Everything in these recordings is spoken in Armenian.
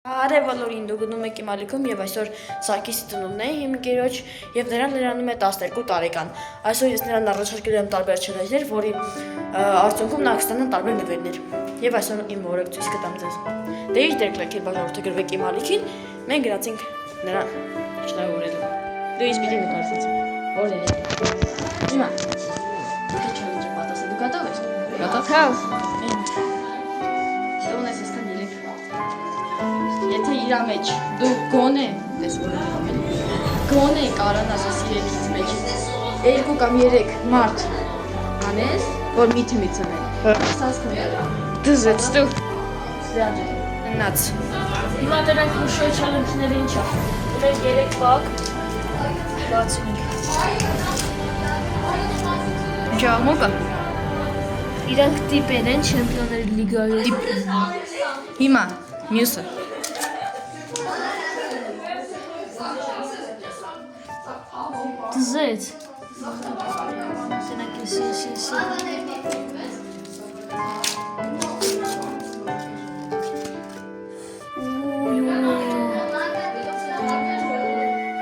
Արև բոլորին դու գնում եք իմ ալիքում եւ այսօր Սարգիսի ծնունդն է իմ ընկերոջ եւ նրան լրանում է 12 տարեկան։ Այսօր ես նրան առաջարկել եմ տարբեր չելենջեր, որի արդյունքում նա կստանա տարբեր նվերներ։ Եվ այսօր իմ օրը ցույց կտամ ձեզ։ Դե ինչ դերք լեքել բաժանորդը գրվեք իմ ալիքին, մենք գրացինք նրան շնորհավորելու։ Դու ինչ պիտի նկարեցի։ Որ է։ Հիմա։ Դու չելենջը պատասխան դու կատով ես։ Կատով։ Հա։ Եթե իր մեջ դու գոնե, գոնե կարանաս այս 3-ից մեջ 2 կամ 3 մարդ անես, որ մի թիմից ունեն, ստաս կնել։ Դզեց դու։ Նաց։ Հիմա դրանք ուշոյ չալենջները ինչ է։ Ունենք 3 բակ, 65։ Ինչա մոկա։ Իրանք տիպեր են չեմպիոնների լիգայում։ Հիմա, մյուսը։ Ձեծ։ Սենակ էսի։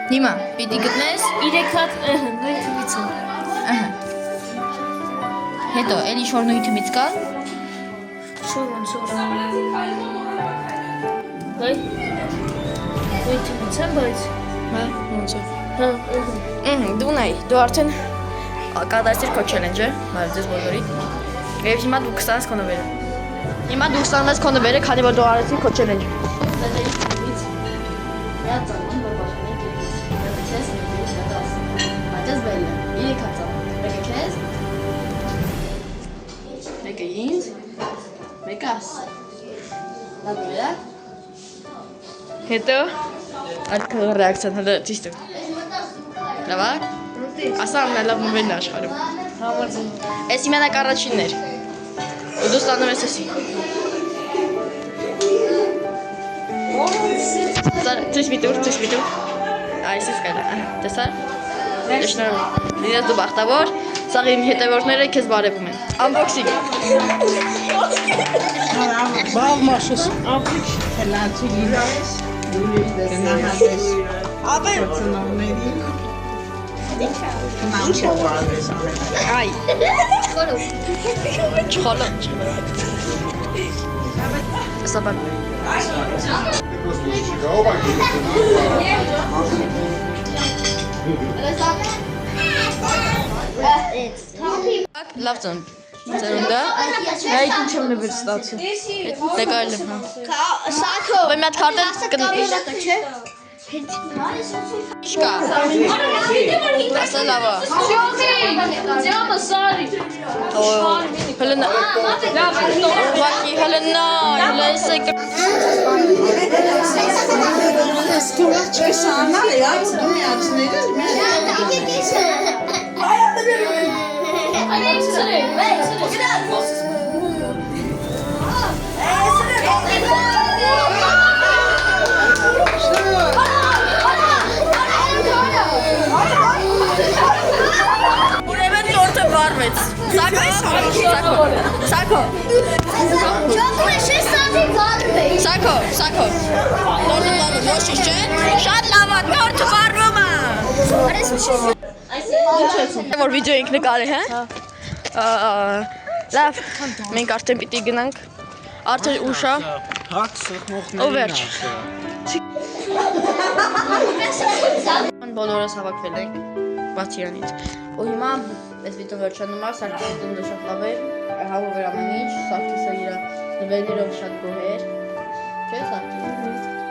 Հիմա, պիտի գտնես։ 3 հատ նույն թիմից են։ Հետո, էլի շոր նույն թիմից կա։ Շոր ոնց որ։ Բայ։ Նույն թիմից են, բայց։ Հա, ոնց որ։ Դու նայ, դու արդեն կատարեցիր քո չելենջը, բայց ձեզ բոլորի։ Եվ հիմա դու կստանաս քո նվերը։ Հիմա դու կստանաս քո նվերը, քանի որ դու արեցիր քո չելենջը։ Մեկը ինձ, մեկը աս։ Լավ է։ Հետո այդ ռեակցիան հələ ճիշտ է։ Լավ է։ Ասա լավ նվերն է աշխարհում։ Համաձայն։ Էս իմ մենակ առաջինն էր։ Ու դու ստանում ես էսի։ Ցույց մի տուր։ Այս էս կա։ Տեսա՞։ Շնորհակալ։ Դիտես դու բախտավոր, սա իմ հետևորդները քեզ բարևում են։ Unboxing։ Բաղ մաշուս։ Ապիչ թելացի լիվայս։ Գնահատես։ Ապե ծնողների։ Ինչ ավարես։ Այ։ Չխոլոջ։ Սա բան։ Լավ ծնունդը։ Նա ինչ եմ նվեր ստացել։ Դե կարելի է։ Սակո։ Բայց մի հատ քարտը չէ։ Շկա։ Ասա լավ է։ Ձյամը սարի։ Հլնա։ Վակի հլնա։ Լեսեք։ Ստուղաճ սանալ է, այս դու միացները։ Ուրեմն տորտը վառվեց։ Սակո։ Սակո։ Տորտը վառվում, ոչինչ չէ։ Շատ լավ է, տորտը վառվում է։ Որ վիդեոյինք նկարի, հա։ Լավ, մենք արդեն պիտի գնանք։ Արդեն ուշ է։ Հաք սխմողների։ Ու վերջ։ Բոլորս հավաքվել ենք բաց իրանից։ Ու հիմա այս վիդեոն վերջանում է, Սարգիսի ծնունդը շատ լավ էր, հավով էր ամեն ինչ, Սարգիսը իր նվերներով շատ գոհ էր։ Չէ՞ Սարգիս։